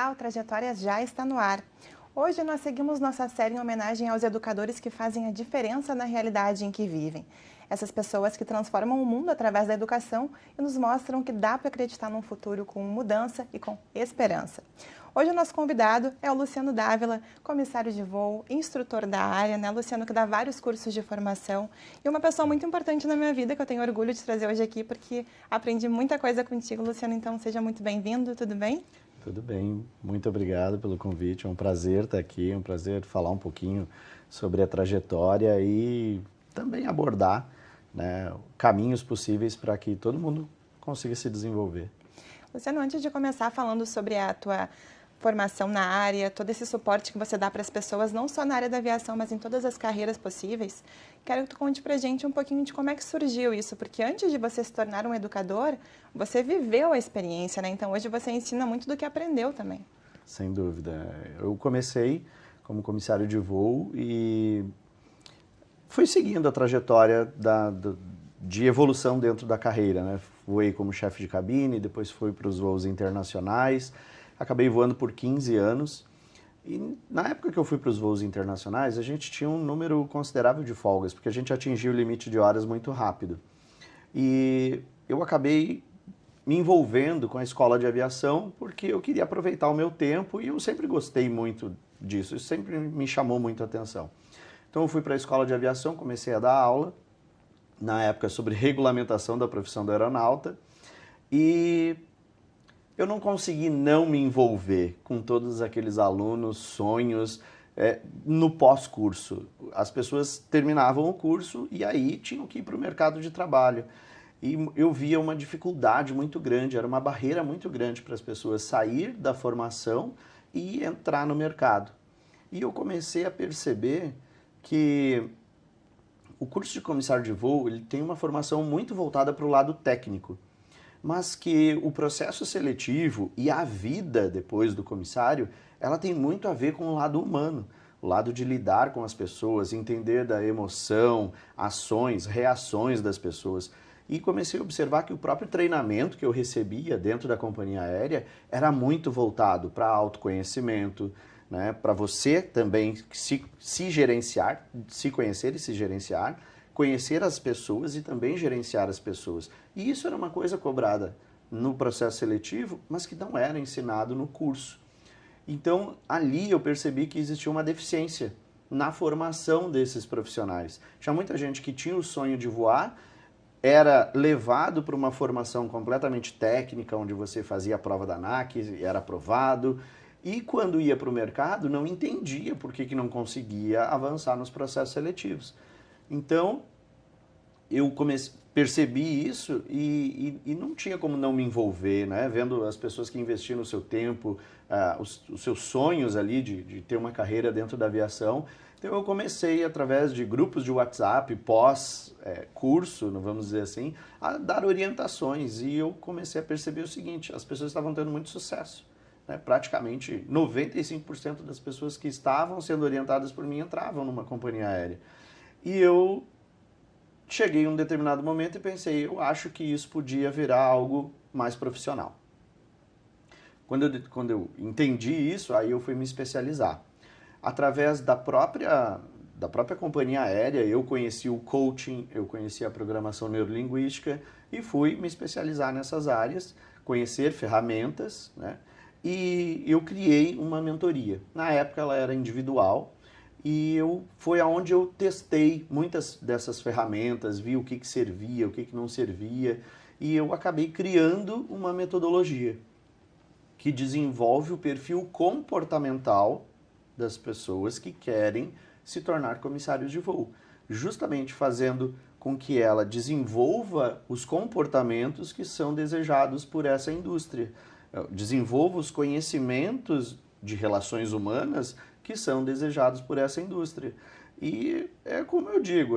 Olá, o Trajetória já está no ar. Hoje nós seguimos nossa série em homenagem aos educadores que fazem a diferença na realidade em que vivem. Essas pessoas que transformam o mundo através da educação e nos mostram que dá para acreditar num futuro com mudança e com esperança. Hoje o nosso convidado é o Luciano Dávila, comissário de voo, instrutor da área, né? Luciano, que dá vários cursos de formação e uma pessoa muito importante na minha vida que eu tenho orgulho de trazer hoje aqui porque aprendi muita coisa contigo, Luciano, então seja muito bem-vindo, tudo bem? Tudo bem, muito obrigado pelo convite, é um prazer estar aqui, é um prazer falar um pouquinho sobre a trajetória e também abordar, né, caminhos possíveis para que todo mundo consiga se desenvolver. Luciano, antes de começar falando sobre a tua formação na área, todo esse suporte que você dá para as pessoas, não só na área da aviação, mas em todas as carreiras possíveis, quero que tu conte para a gente um pouquinho de como é que surgiu isso, porque antes de você se tornar um educador, você viveu a experiência, né? Então hoje você ensina muito do que aprendeu também. Sem dúvida. Eu comecei como comissário de voo e fui seguindo a trajetória de evolução dentro da carreira, né? Voei como chefe de cabine, depois fui para os voos internacionais, acabei voando por 15 anos e na época que eu fui para os voos internacionais, a gente tinha um número considerável de folgas, porque a gente atingiu o limite de horas muito rápido. E eu acabei me envolvendo com a escola de aviação porque eu queria aproveitar o meu tempo e eu sempre gostei muito disso, isso sempre me chamou muito a atenção. Então eu fui para a escola de aviação, comecei a dar aula, na época sobre regulamentação da profissão do aeronauta, e eu não consegui não me envolver com todos aqueles alunos, sonhos, no pós-curso. As pessoas terminavam o curso e aí tinham que ir para o mercado de trabalho. E eu via uma dificuldade muito grande, era uma barreira muito grande para as pessoas sair da formação e entrar no mercado. E eu comecei a perceber que o curso de comissário de voo ele tem uma formação muito voltada para o lado técnico, mas que o processo seletivo e a vida depois do comissário, ela tem muito a ver com o lado humano, o lado de lidar com as pessoas, entender da emoção, ações, reações das pessoas. E comecei a observar que o próprio treinamento que eu recebia dentro da companhia aérea era muito voltado para autoconhecimento, né, para você também se gerenciar, se conhecer e se gerenciar, conhecer as pessoas e também gerenciar as pessoas. E isso era uma coisa cobrada no processo seletivo, mas que não era ensinado no curso. Então, ali eu percebi que existia uma deficiência na formação desses profissionais. Tinha muita gente que tinha o sonho de voar, era levado para uma formação completamente técnica, onde você fazia a prova da ANAC e era aprovado, e quando ia para o mercado não entendia por que não conseguia avançar nos processos seletivos. Então, eu percebi isso e não tinha como não me envolver, né? Vendo as pessoas que investiam o seu tempo, os seus sonhos ali de ter uma carreira dentro da aviação. Então eu comecei, através de grupos de WhatsApp, pós-curso, vamos dizer assim, a dar orientações. E eu comecei a perceber o seguinte, as pessoas estavam tendo muito sucesso. Né? Praticamente 95% das pessoas que estavam sendo orientadas por mim entravam numa companhia aérea. E eu cheguei em um determinado momento e pensei, eu acho que isso podia virar algo mais profissional. Quando eu entendi isso, aí eu fui me especializar. Através da própria companhia aérea, eu conheci o coaching, eu conheci a programação neurolinguística e fui me especializar nessas áreas, conhecer ferramentas, né? E eu criei uma mentoria. Na época ela era individual, e foi aonde eu testei muitas dessas ferramentas, vi o que servia, o que não servia, e eu acabei criando uma metodologia que desenvolve o perfil comportamental das pessoas que querem se tornar comissários de voo, justamente fazendo com que ela desenvolva os comportamentos que são desejados por essa indústria, desenvolva os conhecimentos de relações humanas que são desejados por essa indústria. E é como eu digo,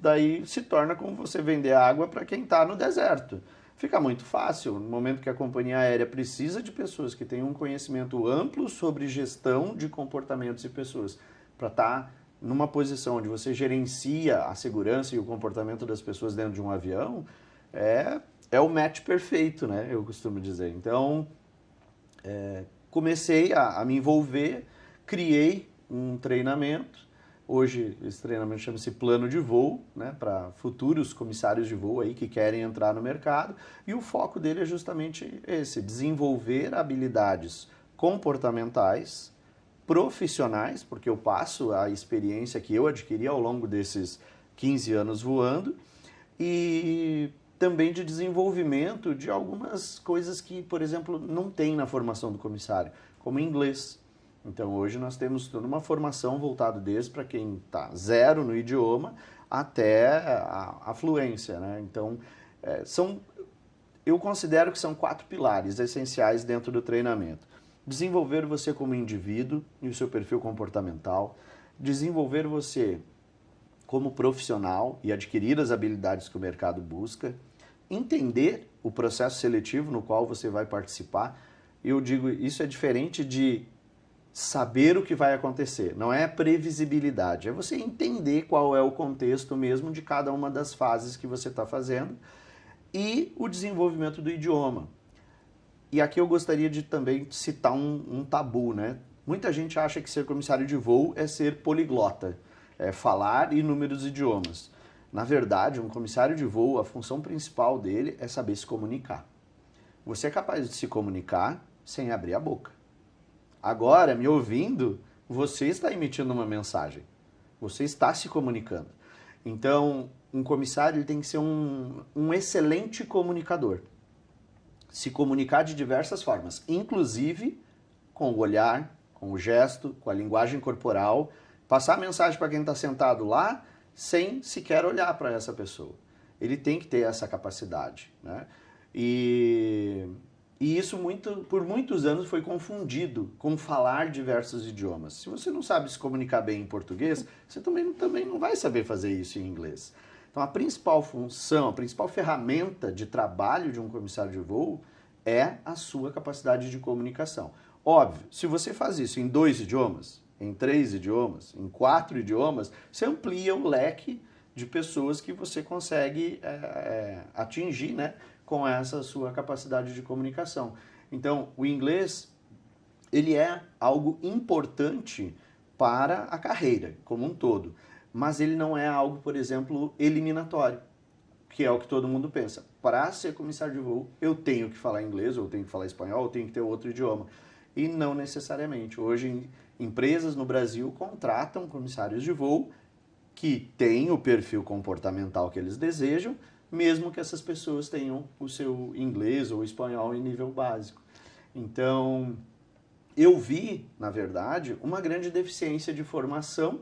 daí se torna como você vender água para quem está no deserto. Fica muito fácil, no momento que a companhia aérea precisa de pessoas que tenham um conhecimento amplo sobre gestão de comportamentos e pessoas, para estar numa posição onde você gerencia a segurança e o comportamento das pessoas dentro de um avião, é o match perfeito, né? Eu costumo dizer. Então, comecei a me envolver, criei um treinamento. Hoje esse treinamento chama-se Plano de Voo, né, para futuros comissários de voo aí que querem entrar no mercado. E o foco dele é justamente esse, desenvolver habilidades comportamentais, profissionais, porque eu passo a experiência que eu adquiri ao longo desses 15 anos voando, e também de desenvolvimento de algumas coisas que, por exemplo, não tem na formação do comissário, como inglês. Então hoje nós temos toda uma formação voltada desde para quem está zero no idioma até a fluência, né? Então eu considero que são 4 pilares essenciais dentro do treinamento. Desenvolver você como indivíduo e o seu perfil comportamental, desenvolver você como profissional e adquirir as habilidades que o mercado busca, entender o processo seletivo no qual você vai participar. Eu digo, isso é diferente de saber o que vai acontecer, não é previsibilidade, é você entender qual é o contexto mesmo de cada uma das fases que você está fazendo e o desenvolvimento do idioma. E aqui eu gostaria de também citar um tabu, né? Muita gente acha que ser comissário de voo é ser poliglota, é falar inúmeros idiomas. Na verdade, um comissário de voo, a função principal dele é saber se comunicar. Você é capaz de se comunicar sem abrir a boca. Agora, me ouvindo, você está emitindo uma mensagem. Você está se comunicando. Então, um comissário ele tem que ser um excelente comunicador. Se comunicar de diversas formas, inclusive com o olhar, com o gesto, com a linguagem corporal, passar a mensagem para quem está sentado lá sem sequer olhar para essa pessoa. Ele tem que ter essa capacidade, né? E isso por muitos anos foi confundido com falar diversos idiomas. Se você não sabe se comunicar bem em português, você também não vai saber fazer isso em inglês. Então a principal função, a principal ferramenta de trabalho de um comissário de voo é a sua capacidade de comunicação. Óbvio, se você faz isso em 2 idiomas, em 3 idiomas, em 4 idiomas, você amplia o leque de pessoas que você consegue atingir, né, com essa sua capacidade de comunicação. Então, o inglês, ele é algo importante para a carreira como um todo, mas ele não é algo, por exemplo, eliminatório, que é o que todo mundo pensa. Para ser comissário de voo, eu tenho que falar inglês, ou eu tenho que falar espanhol, ou eu tenho que ter outro idioma. E não necessariamente. Hoje, empresas no Brasil contratam comissários de voo que têm o perfil comportamental que eles desejam, mesmo que essas pessoas tenham o seu inglês ou espanhol em nível básico. Então, eu vi, na verdade, uma grande deficiência de formação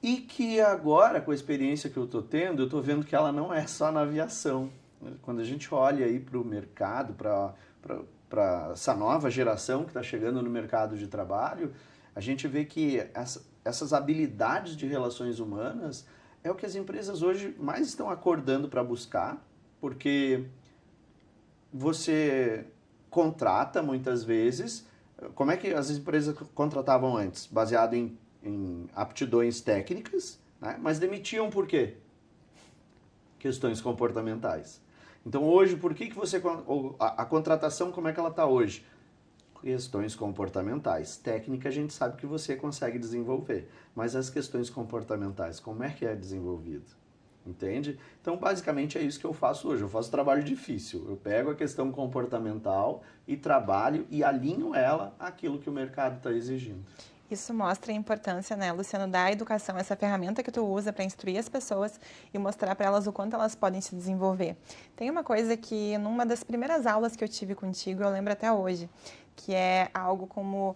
e que agora, com a experiência que eu estou tendo, eu estou vendo que ela não é só na aviação. Quando a gente olha aí para o mercado, para essa nova geração que está chegando no mercado de trabalho, a gente vê que essas habilidades de relações humanas é o que as empresas hoje mais estão acordando para buscar, porque você contrata muitas vezes. Como é que as empresas contratavam antes? Baseado em aptidões técnicas, né? Mas demitiam por quê? Questões comportamentais. Então hoje, por que você... A contratação, como é que ela está hoje? Questões comportamentais. Técnica a gente sabe que você consegue desenvolver, mas as questões comportamentais, como é que é desenvolvido? Entende? Então, basicamente é isso que eu faço hoje. Eu faço trabalho difícil. Eu pego a questão comportamental e trabalho e alinho ela àquilo que o mercado está exigindo. Isso mostra a importância, né, Luciano, da educação, essa ferramenta que tu usa para instruir as pessoas e mostrar para elas o quanto elas podem se desenvolver. Tem uma coisa que, numa das primeiras aulas que eu tive contigo, eu lembro até hoje, que é algo como: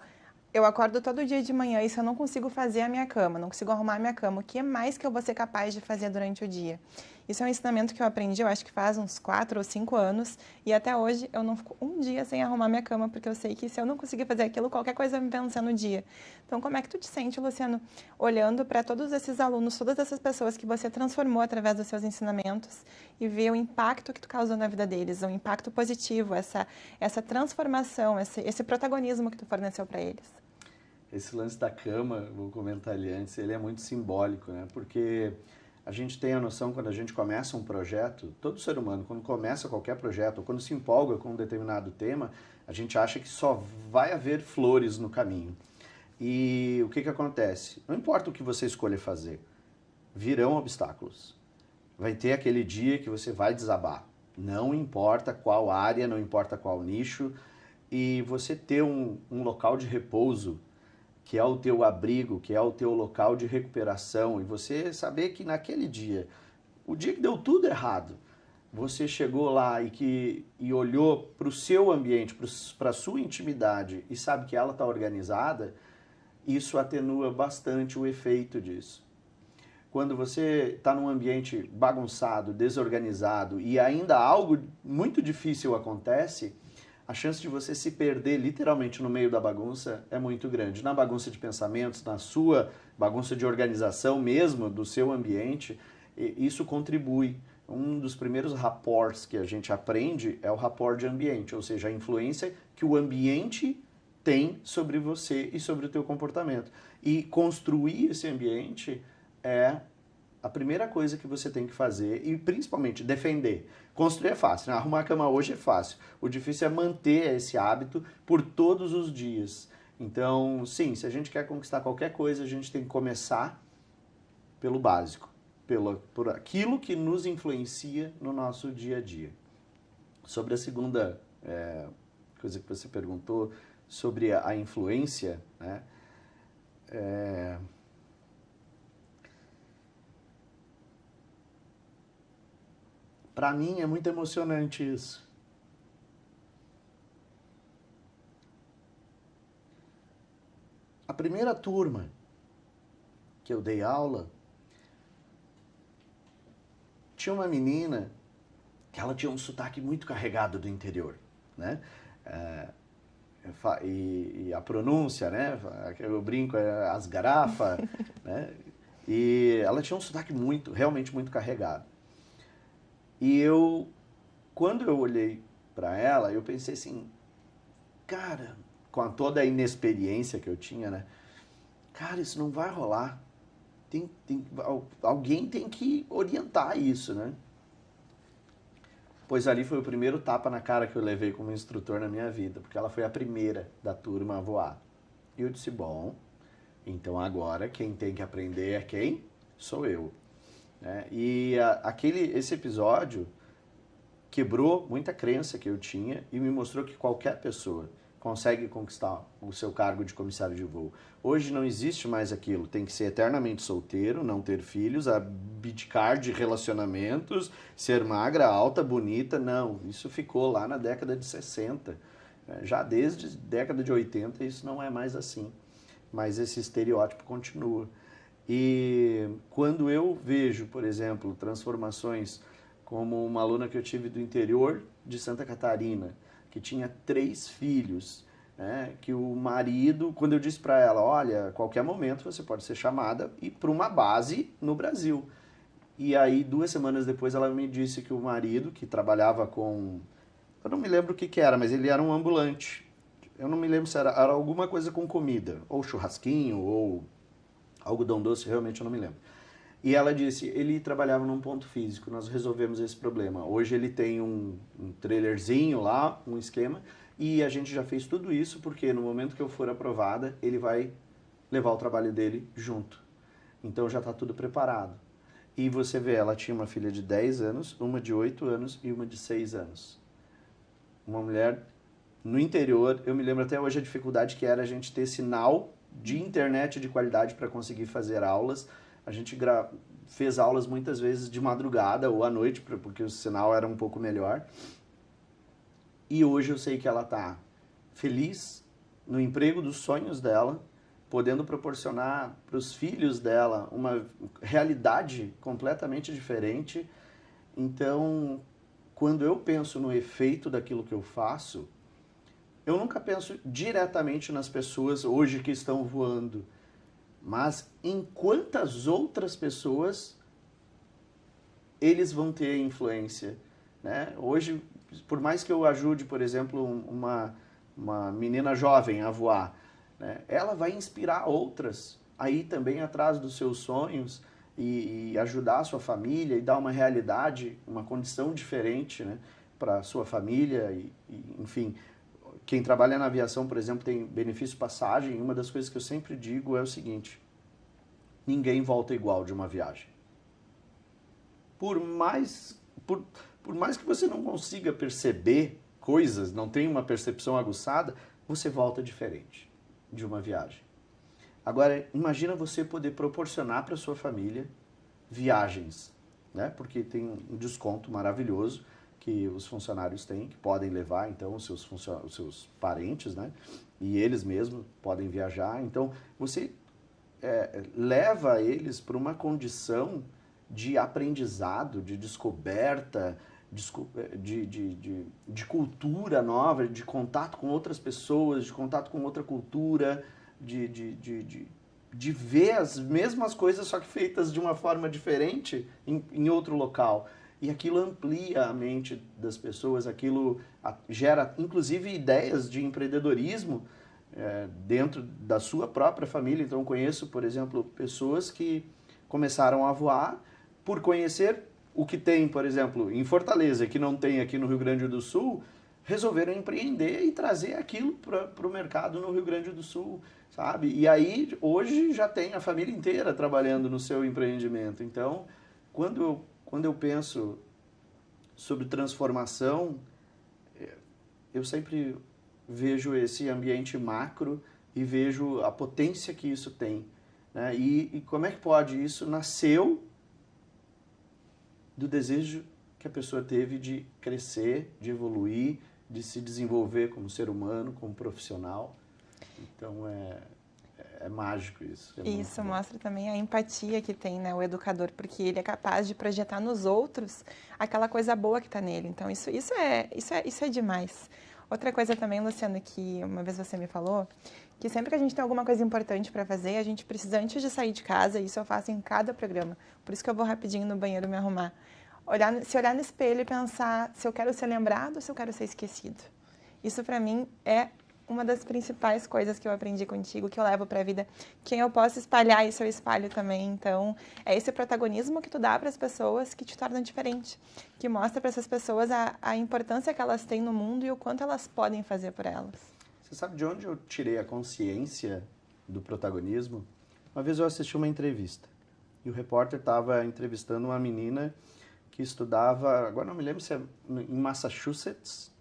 eu acordo todo dia de manhã e se eu não consigo fazer a minha cama, não consigo arrumar a minha cama, o que é mais que eu vou ser capaz de fazer durante o dia? Isso é um ensinamento que eu aprendi, eu acho que faz uns 4 ou 5 anos, e até hoje eu não fico um dia sem arrumar minha cama, porque eu sei que se eu não conseguir fazer aquilo, qualquer coisa vai me vencer no dia. Então, como é que tu te sente, Luciano, olhando para todos esses alunos, todas essas pessoas que você transformou através dos seus ensinamentos e ver o impacto que tu causou na vida deles, o impacto positivo, essa transformação, esse protagonismo que tu forneceu para eles? Esse lance da cama, vou comentar ali antes, ele é muito simbólico, né? Porque a gente tem a noção, quando a gente começa um projeto, todo ser humano, quando começa qualquer projeto, ou quando se empolga com um determinado tema, a gente acha que só vai haver flores no caminho. E o que acontece? Não importa o que você escolha fazer, virão obstáculos. Vai ter aquele dia que você vai desabar. Não importa qual área, não importa qual nicho, e você ter um local de repouso, que é o teu abrigo, que é o teu local de recuperação, e você saber que naquele dia, o dia que deu tudo errado, você chegou lá e olhou para o seu ambiente, para a sua intimidade, e sabe que ela está organizada, isso atenua bastante o efeito disso. Quando você está num ambiente bagunçado, desorganizado e ainda algo muito difícil acontece, a chance de você se perder literalmente no meio da bagunça é muito grande. Na bagunça de pensamentos, na sua bagunça de organização mesmo do seu ambiente, isso contribui. Um dos primeiros rapports que a gente aprende é o rapport de ambiente, ou seja, a influência que o ambiente tem sobre você e sobre o teu comportamento. E construir esse ambiente é a primeira coisa que você tem que fazer e principalmente defender. Construir é fácil, né? Arrumar a cama hoje é fácil. O difícil é manter esse hábito por todos os dias. Então, sim, se a gente quer conquistar qualquer coisa, a gente tem que começar pelo básico, por aquilo que nos influencia no nosso dia a dia. Sobre a segunda coisa que você perguntou, sobre a influência, né? Para mim é muito emocionante isso. A primeira turma que eu dei aula, tinha uma menina que ela tinha um sotaque muito carregado do interior, né? E a pronúncia, né? Eu brinco, as garrafas, né? E ela tinha um sotaque realmente muito carregado. E quando eu olhei para ela, eu pensei assim, cara, com toda a inexperiência que eu tinha, né? Cara, isso não vai rolar. Alguém tem que orientar isso, né? Pois ali foi o primeiro tapa na cara que eu levei como instrutor na minha vida, porque ela foi a primeira da turma a voar. E eu disse, bom, então agora quem tem que aprender é quem? Sou eu. E esse episódio quebrou muita crença que eu tinha e me mostrou que qualquer pessoa consegue conquistar o seu cargo de comissário de voo. Hoje não existe mais aquilo, tem que ser eternamente solteiro, não ter filhos, abdicar de relacionamentos, ser magra, alta, bonita, não. Isso ficou lá na década de 60. Já desde a década de 80 isso não é mais assim, mas esse estereótipo continua. E quando eu vejo, por exemplo, transformações como uma aluna que eu tive do interior de Santa Catarina, que tinha 3 filhos, né, que o marido, quando eu disse para ela, olha, a qualquer momento você pode ser chamada e ir para uma base no Brasil. E aí, 2 semanas depois, ela me disse que o marido, que trabalhava com... Eu não me lembro o que era, mas ele era um ambulante. Eu não me lembro se era alguma coisa com comida, ou churrasquinho, ou algodão doce, realmente eu não me lembro. E ela disse, ele trabalhava num ponto físico, nós resolvemos esse problema. Hoje ele tem um trailerzinho lá, um esquema, e a gente já fez tudo isso porque no momento que eu for aprovada, ele vai levar o trabalho dele junto. Então já está tudo preparado. E você vê, ela tinha uma filha de 10 anos, uma de 8 anos e uma de 6 anos. Uma mulher no interior, eu me lembro até hoje a dificuldade que era a gente ter sinal de internet de qualidade para conseguir fazer aulas. A gente fez aulas muitas vezes de madrugada ou à noite, porque o sinal era um pouco melhor. E hoje eu sei que ela está feliz no emprego dos sonhos dela, podendo proporcionar para os filhos dela uma realidade completamente diferente. Então, quando eu penso no efeito daquilo que eu faço, eu nunca penso diretamente nas pessoas hoje que estão voando, mas em quantas outras pessoas eles vão ter influência, né? Hoje, por mais que eu ajude, por exemplo, uma menina jovem a voar, né? Ela vai inspirar outras a ir também atrás dos seus sonhos e ajudar a sua família e dar uma realidade, uma condição diferente, né, para a sua família enfim, quem trabalha na aviação, por exemplo, tem benefício passagem. Uma das coisas que eu sempre digo é o seguinte: ninguém volta igual de uma viagem. Por mais que você não consiga perceber coisas, não tenha uma percepção aguçada, você volta diferente de uma viagem. Agora, imagina você poder proporcionar para sua família viagens, né? Porque tem um desconto maravilhoso que os funcionários têm, que podem levar, então, os seus parentes, né? E eles mesmos podem viajar. Então, você leva eles para uma condição de aprendizado, de descoberta, de cultura nova, de contato com outras pessoas, de contato com outra cultura, de ver as mesmas coisas, só que feitas de uma forma diferente em outro local. E aquilo amplia a mente das pessoas, aquilo gera, inclusive, ideias de empreendedorismo dentro da sua própria família. Então, eu conheço, por exemplo, pessoas que começaram a voar por conhecer o que tem, por exemplo, em Fortaleza, que não tem aqui no Rio Grande do Sul, resolveram empreender e trazer aquilo para o mercado no Rio Grande do Sul, sabe? E aí, hoje, já tem a família inteira trabalhando no seu empreendimento. Então, quando eu penso sobre transformação, eu sempre vejo esse ambiente macro e vejo a potência que isso tem, né? E como é que pode? Isso nasceu do desejo que a pessoa teve de crescer, de evoluir, de se desenvolver como ser humano, como profissional. Então, é mágico isso. Isso mostra também a empatia que tem, né, o educador, porque ele é capaz de projetar nos outros aquela coisa boa que está nele. Então, isso é demais. Outra coisa também, Luciano, que uma vez você me falou, que sempre que a gente tem alguma coisa importante para fazer, a gente precisa, antes de sair de casa, isso eu faço em cada programa, por isso que eu vou rapidinho no banheiro me arrumar, se olhar no espelho e pensar se eu quero ser lembrado ou se eu quero ser esquecido. Isso para mim é uma das principais coisas que eu aprendi contigo, que eu levo para a vida. Quem eu posso espalhar, isso eu espalho também. Então, é esse protagonismo que tu dá para as pessoas que te torna diferente, que mostra para essas pessoas a importância que elas têm no mundo e o quanto elas podem fazer por elas. Você sabe de onde eu tirei a consciência do protagonismo? Uma vez eu assisti uma entrevista e o repórter estava entrevistando uma menina que estudava, agora não me lembro se é em Massachusetts,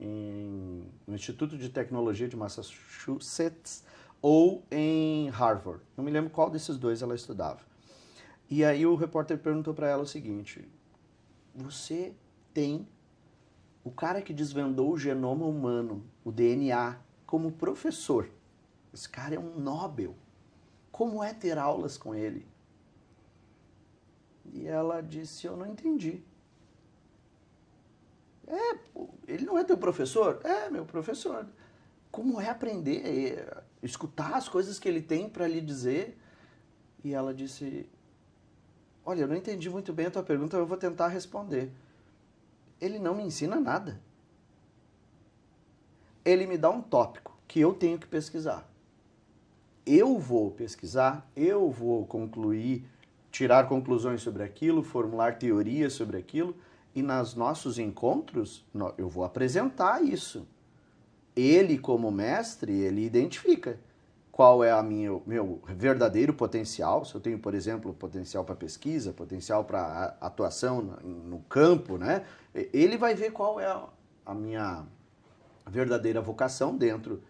no Instituto de Tecnologia de Massachusetts ou em Harvard. Não me lembro qual desses dois ela estudava. E aí o repórter perguntou para ela o seguinte: você tem o cara que desvendou o genoma humano, o DNA, como professor. Esse cara é um Nobel. Como é ter aulas com ele? E ela disse: eu não entendi. Ele não é teu professor? É, meu professor. Como é aprender, escutar as coisas que ele tem para lhe dizer? E ela disse: olha, eu não entendi muito bem a tua pergunta, eu vou tentar responder. Ele não me ensina nada. Ele me dá um tópico que eu tenho que pesquisar. Eu vou pesquisar, eu vou concluir, tirar conclusões sobre aquilo, formular teorias sobre aquilo, e nos nossos encontros eu vou apresentar isso. Ele, como mestre, ele identifica qual é meu verdadeiro potencial. Se eu tenho, por exemplo, potencial para pesquisa, potencial para atuação no campo, né? Ele vai ver qual é a minha verdadeira vocação dentro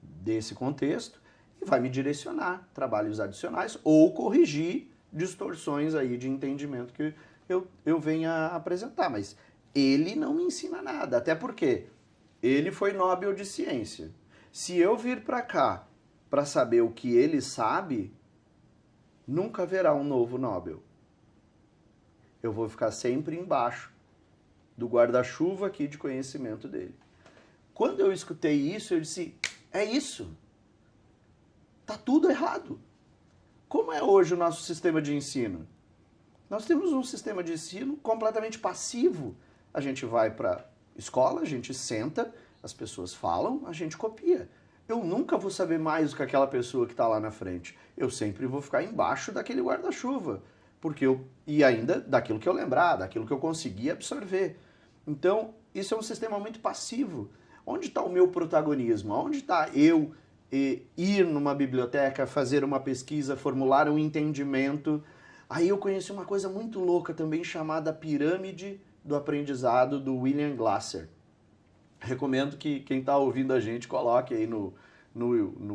desse contexto e vai me direcionar trabalhos adicionais ou corrigir distorções aí de entendimento que eu venha apresentar. Mas ele não me ensina nada, até porque ele foi Nobel de Ciência. Se eu vir para cá para saber o que ele sabe, nunca haverá um novo Nobel. Eu vou ficar sempre embaixo do guarda-chuva aqui de conhecimento dele. Quando eu escutei isso, eu disse: é isso. Tá tudo errado. Como é hoje o nosso sistema de ensino? Nós temos um sistema de ensino completamente passivo. A gente vai para escola, a gente senta, as pessoas falam, a gente copia. Eu nunca vou saber mais do que aquela pessoa que está lá na frente. Eu sempre vou ficar embaixo daquele guarda-chuva. E ainda daquilo que eu lembrar, daquilo que eu conseguir absorver. Então, isso é um sistema muito passivo. Onde está o meu protagonismo? Onde está eu ir numa biblioteca, fazer uma pesquisa, formular um entendimento? Aí eu conheci uma coisa muito louca também chamada pirâmide do aprendizado do William Glasser. Recomendo que quem está ouvindo a gente coloque aí no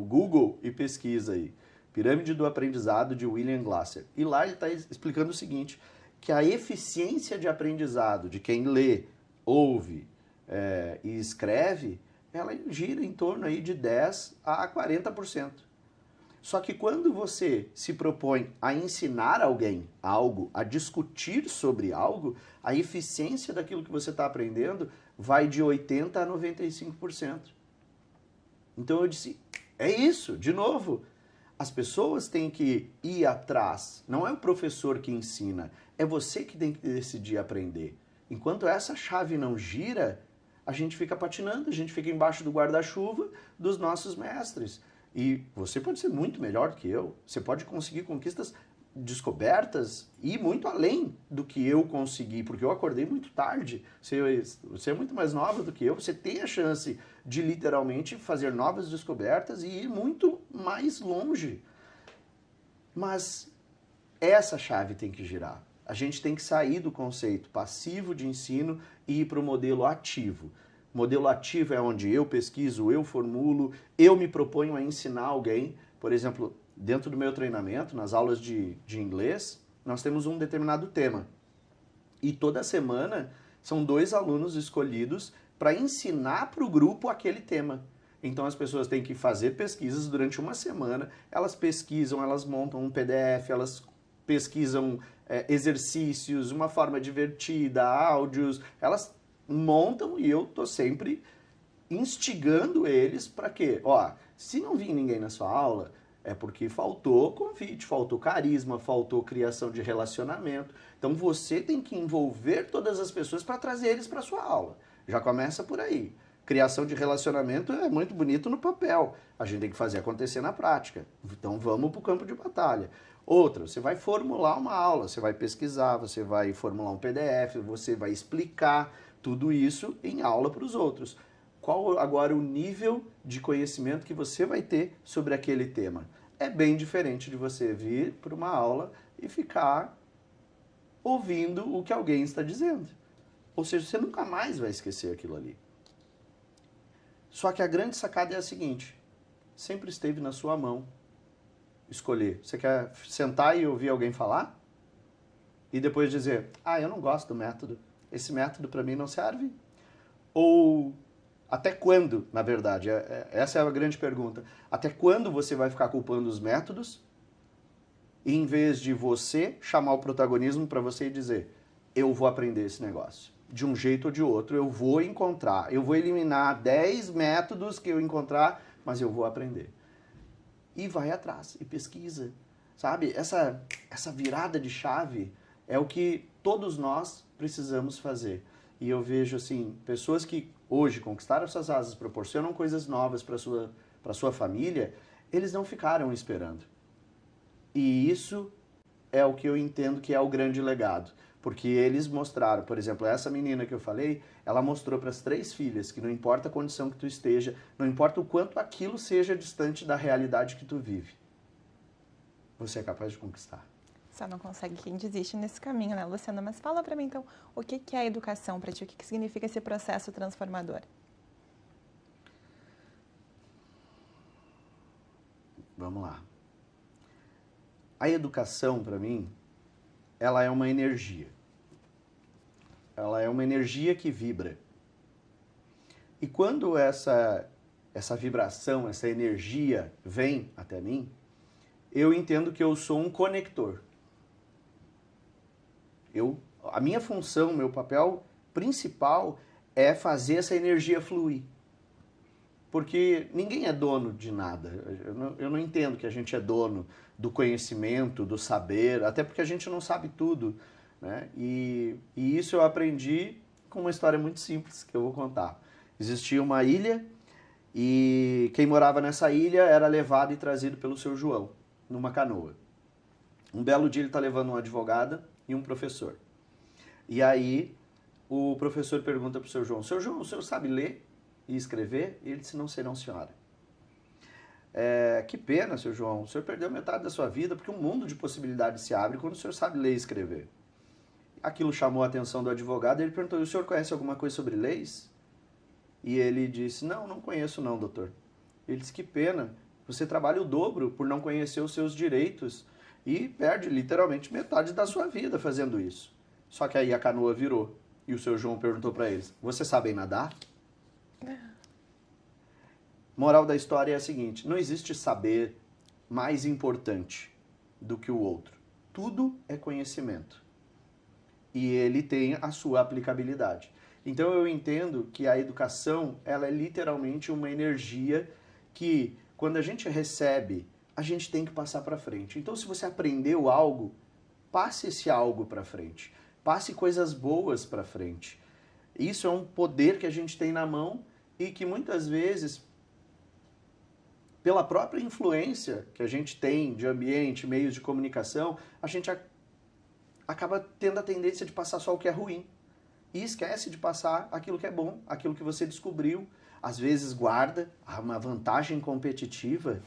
Google e pesquisa aí. Pirâmide do aprendizado de William Glasser. E lá ele está explicando o seguinte, que a eficiência de aprendizado de quem lê, ouve e escreve, ela gira em torno aí de 10% a 40%. Só que quando você se propõe a ensinar alguém algo, a discutir sobre algo, a eficiência daquilo que você está aprendendo vai de 80% a 95%. Então eu disse, é isso, de novo. As pessoas têm que ir atrás. Não é o professor que ensina, é você que tem que decidir aprender. Enquanto essa chave não gira, a gente fica patinando, a gente fica embaixo do guarda-chuva dos nossos mestres. E você pode ser muito melhor do que eu, você pode conseguir conquistas, descobertas e muito além do que eu consegui, porque eu acordei muito tarde. Você é muito mais nova do que eu, você tem a chance de literalmente fazer novas descobertas e ir muito mais longe. Mas essa chave tem que girar. A gente tem que sair do conceito passivo de ensino e ir para o modelo ativo. Modelo ativo é onde eu pesquiso, eu formulo, eu me proponho a ensinar alguém. Por exemplo, dentro do meu treinamento, nas aulas de inglês, nós temos um determinado tema. E toda semana são 2 alunos escolhidos para ensinar para o grupo aquele tema. Então as pessoas têm que fazer pesquisas durante uma semana, elas pesquisam, elas montam um PDF, elas pesquisam exercícios, uma forma divertida, áudios, elas montam e eu tô sempre instigando eles para quê? Ó, se não vir ninguém na sua aula, é porque faltou convite, faltou carisma, faltou criação de relacionamento. Então você tem que envolver todas as pessoas para trazer eles para sua aula. Já começa por aí. Criação de relacionamento é muito bonito no papel. A gente tem que fazer acontecer na prática. Então vamos para o campo de batalha. Outra, você vai formular uma aula, você vai pesquisar, você vai formular um PDF, você vai explicar tudo isso em aula para os outros. Qual agora o nível de conhecimento que você vai ter sobre aquele tema? É bem diferente de você vir para uma aula e ficar ouvindo o que alguém está dizendo. Ou seja, você nunca mais vai esquecer aquilo ali. Só que a grande sacada é a seguinte, sempre esteve na sua mão escolher. Você quer sentar e ouvir alguém falar? E depois dizer, eu não gosto do método. Esse método para mim não serve? Ou até quando, na verdade? Essa é a grande pergunta. Até quando você vai ficar culpando os métodos em vez de você chamar o protagonismo para você e dizer, eu vou aprender esse negócio. De um jeito ou de outro, eu vou encontrar. Eu vou eliminar 10 métodos que eu encontrar, mas eu vou aprender. E vai atrás, e pesquisa. Sabe? Essa virada de chave é o que todos nós precisamos fazer. E eu vejo, assim, pessoas que hoje conquistaram suas asas, proporcionam coisas novas para sua família, eles não ficaram esperando. E isso é o que eu entendo que é o grande legado. Porque eles mostraram, por exemplo, essa menina que eu falei, ela mostrou para as 3 filhas que não importa a condição que tu esteja, não importa o quanto aquilo seja distante da realidade que tu vive, você é capaz de conquistar. Só não consegue quem desiste nesse caminho, né, Luciana? Mas fala para mim, então, o que é a educação para ti? O que significa esse processo transformador? Vamos lá. A educação, para mim, ela é uma energia. Ela é uma energia que vibra. E quando essa vibração, essa energia vem até mim, eu entendo que eu sou um conector. A minha função, meu papel principal é fazer essa energia fluir. Porque ninguém é dono de nada. Eu não entendo que a gente é dono do conhecimento, do saber, até porque a gente não sabe tudo, né? E isso eu aprendi com uma história muito simples que eu vou contar. Existia uma ilha e quem morava nessa ilha era levado e trazido pelo seu João, numa canoa. Um belo dia ele está levando uma advogada e um professor. E aí o professor pergunta para o seu João, o senhor sabe ler e escrever? E ele disse, não sei não, senhora. Que pena, seu João, o senhor perdeu metade da sua vida porque um mundo de possibilidades se abre quando o senhor sabe ler e escrever. Aquilo chamou a atenção do advogado e ele perguntou, o senhor conhece alguma coisa sobre leis? E ele disse, não conheço não, doutor. Ele disse, que pena, você trabalha o dobro por não conhecer os seus direitos e perde literalmente metade da sua vida fazendo isso. Só que aí a canoa virou e o seu João perguntou para eles, vocês sabem nadar? Moral da história é a seguinte, não existe saber mais importante do que o outro. Tudo é conhecimento. E ele tem a sua aplicabilidade. Então eu entendo que a educação, ela é literalmente uma energia que, quando a gente recebe, a gente tem que passar para frente. Então se você aprendeu algo, passe esse algo para frente. Passe coisas boas para frente. Isso é um poder que a gente tem na mão e que muitas vezes, pela própria influência que a gente tem de ambiente, meios de comunicação, a gente acaba tendo a tendência de passar só o que é ruim. E esquece de passar aquilo que é bom, aquilo que você descobriu. Às vezes guarda uma vantagem competitiva,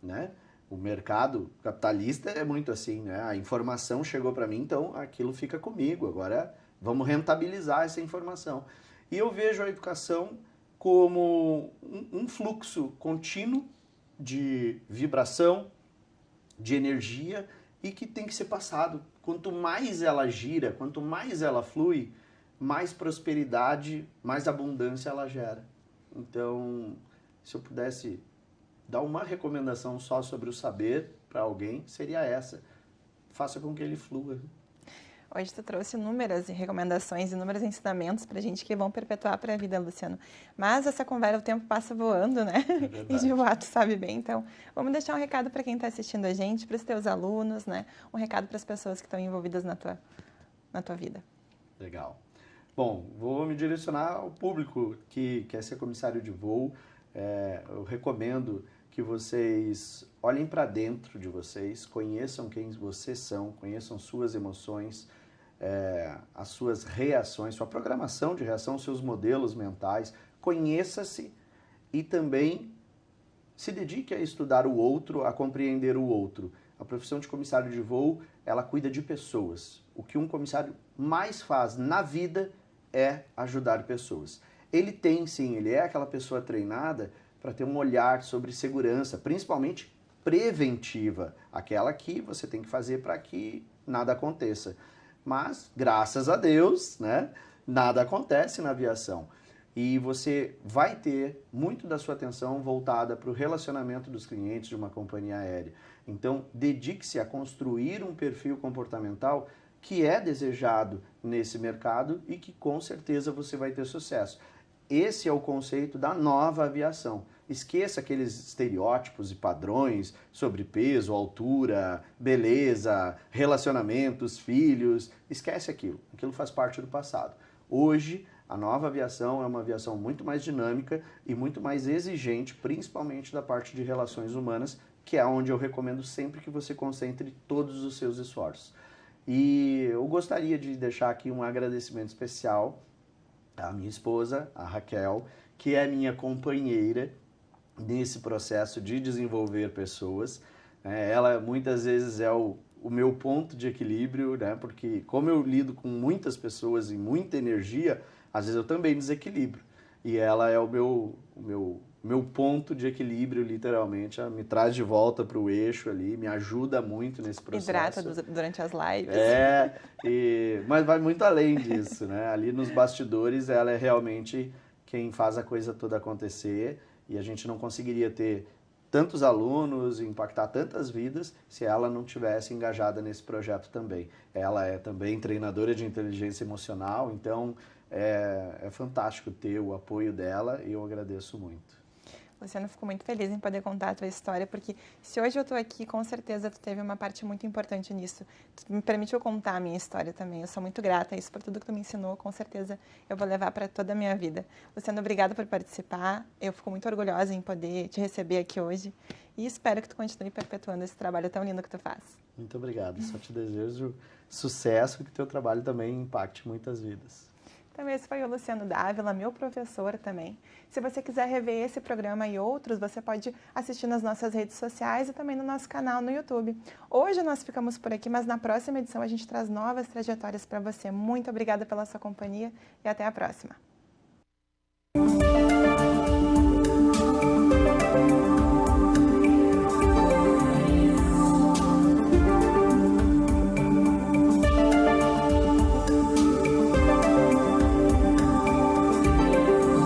né? O mercado capitalista é muito assim, né? A informação chegou para mim, então aquilo fica comigo. Agora vamos rentabilizar essa informação. E eu vejo a educação como um fluxo contínuo de vibração, de energia e que tem que ser passado. Quanto mais ela gira, quanto mais ela flui, mais prosperidade, mais abundância ela gera. Então, se eu pudesse dar uma recomendação só sobre o saber para alguém, seria essa. Faça com que ele flua. Hoje tu trouxe inúmeras recomendações, inúmeros ensinamentos pra gente que vão perpetuar para a vida, Luciano. Mas essa conversa, o tempo passa voando, né? É E de voar, tu sabe bem. Então, vamos deixar um recado para quem está assistindo a gente, para os teus alunos, né? Um recado para as pessoas que estão envolvidas na tua vida. Legal. Bom, vou me direcionar ao público que quer ser comissário de voo. Eu recomendo que vocês olhem para dentro de vocês, conheçam quem vocês são, conheçam suas emoções, as suas reações, sua programação de reação, seus modelos mentais. Conheça-se e também se dedique a estudar o outro, a compreender o outro. A profissão de comissário de voo, ela cuida de pessoas. O que um comissário mais faz na vida é ajudar pessoas. Ele tem, sim, ele é aquela pessoa treinada para ter um olhar sobre segurança, principalmente preventiva, aquela que você tem que fazer para que nada aconteça. Mas, graças a Deus, né, nada acontece na aviação. E você vai ter muito da sua atenção voltada para o relacionamento dos clientes de uma companhia aérea. Então, dedique-se a construir um perfil comportamental que é desejado nesse mercado e que com certeza você vai ter sucesso. Esse é o conceito da nova aviação. Esqueça aqueles estereótipos e padrões sobre peso, altura, beleza, relacionamentos, filhos. Esquece aquilo. Aquilo faz parte do passado. Hoje, a nova aviação é uma aviação muito mais dinâmica e muito mais exigente, principalmente da parte de relações humanas, que é onde eu recomendo sempre que você concentre todos os seus esforços. E eu gostaria de deixar aqui um agradecimento especial à minha esposa, a Raquel, que é minha companheira nesse processo de desenvolver pessoas. Ela muitas vezes é o meu ponto de equilíbrio, né? Porque como eu lido com muitas pessoas e muita energia, às vezes eu também desequilibro. E ela é o meu ponto de equilíbrio, literalmente. Ela me traz de volta para o eixo ali, me ajuda muito nesse processo. Hidrata durante as lives. Mas vai muito além disso, né? Ali nos bastidores, ela é realmente quem faz a coisa toda acontecer e a gente não conseguiria ter tantos alunos, impactar tantas vidas se ela não tivesse engajada nesse projeto também. Ela é também treinadora de inteligência emocional, então é fantástico ter o apoio dela e eu agradeço muito. Luciano, fico muito feliz em poder contar a tua história, porque se hoje eu estou aqui, com certeza tu teve uma parte muito importante nisso. Tu me permitiu contar a minha história também. Eu sou muito grata a isso por tudo que tu me ensinou. Com certeza eu vou levar para toda a minha vida. Luciano, obrigada por participar. Eu fico muito orgulhosa em poder te receber aqui hoje. e espero que tu continue perpetuando esse trabalho tão lindo que tu faz. Muito obrigado. Só te desejo sucesso e que teu trabalho também impacte muitas vidas. Então esse foi o Luciano Dávila, meu professor também. Se você quiser rever esse programa e outros, você pode assistir nas nossas redes sociais e também no nosso canal no YouTube. Hoje nós ficamos por aqui, mas na próxima edição a gente traz novas trajetórias para você. Muito obrigada pela sua companhia e até a próxima.